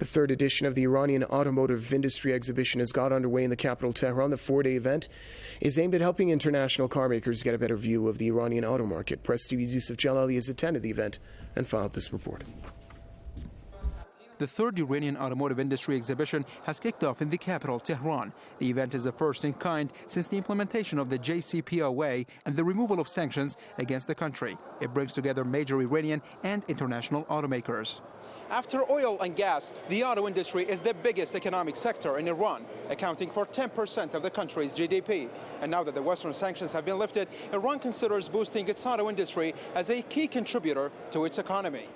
third edition of the Iranian Automotive Industry Exhibition has got underway in the capital, Tehran. The four-day event is aimed at helping international car makers get a better view of the Iranian auto market. Press TV's Yusuf Jalali has attended the event and filed this report. The third Iranian Automotive Industry Exhibition has kicked off in the capital, Tehran. The event is the first in kind since the implementation of the JCPOA and the removal of sanctions against the country. It brings together major Iranian and international automakers. After oil and gas, the auto industry is the biggest economic sector in Iran, accounting for 10% of the country's GDP. And now that the Western sanctions have been lifted, Iran considers boosting its auto industry as a key contributor to its economy.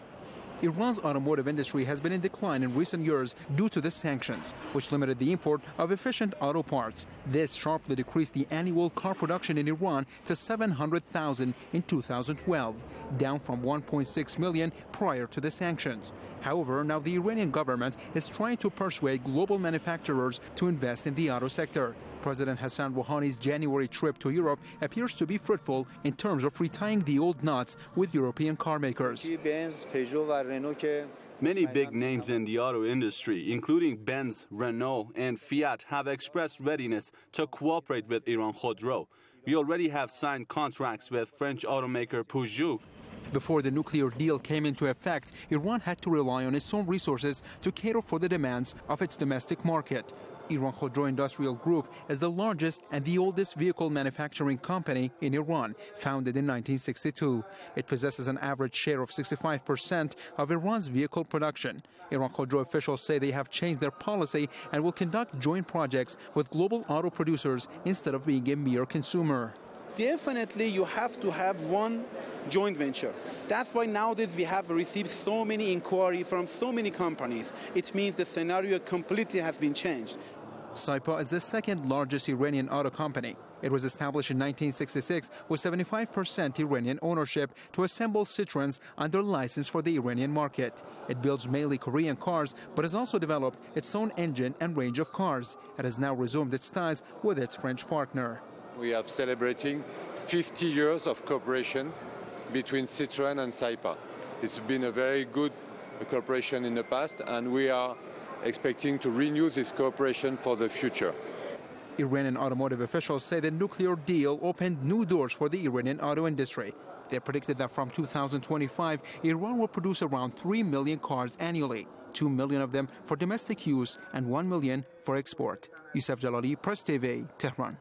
Iran's automotive industry has been in decline in recent years due to the sanctions, which limited the import of efficient auto parts. This sharply decreased the annual car production in Iran to 700,000 in 2012, down from 1.6 million prior to the sanctions. However, now the Iranian government is trying to persuade global manufacturers to invest in the auto sector. President Hassan Rouhani's January trip to Europe appears to be fruitful in terms of retying the old knots with European car makers. Many big names in the auto industry, including Benz, Renault, and Fiat, have expressed readiness to cooperate with Iran Khodro. We already have signed contracts with French automaker Peugeot. Before the nuclear deal came into effect, Iran had to rely on its own resources to cater for the demands of its domestic market. Iran Khodro Industrial Group is the largest and the oldest vehicle manufacturing company in Iran, founded in 1962. It possesses an average share of 65% of Iran's vehicle production. Iran Khodro officials say they have changed their policy and will conduct joint projects with global auto producers instead of being a mere consumer. Definitely you have to have one joint venture. That's why nowadays we have received so many inquiries from so many companies. It means the scenario completely has been changed. Saipa is the second largest Iranian auto company. It was established in 1966 with 75% Iranian ownership to assemble Citroens under license for the Iranian market. It builds mainly Korean cars, but has also developed its own engine and range of cars. It has now resumed its ties with its French partner. We are celebrating 50 years of cooperation between Citroën and Saipa. It's been a very good cooperation in the past, and we are expecting to renew this cooperation for the future. Iranian automotive officials say the nuclear deal opened new doors for the Iranian auto industry. They predicted that from 2025, Iran will produce around 3 million cars annually, 2 million of them for domestic use and 1 million for export. Yusuf Jalali, Press TV, Tehran.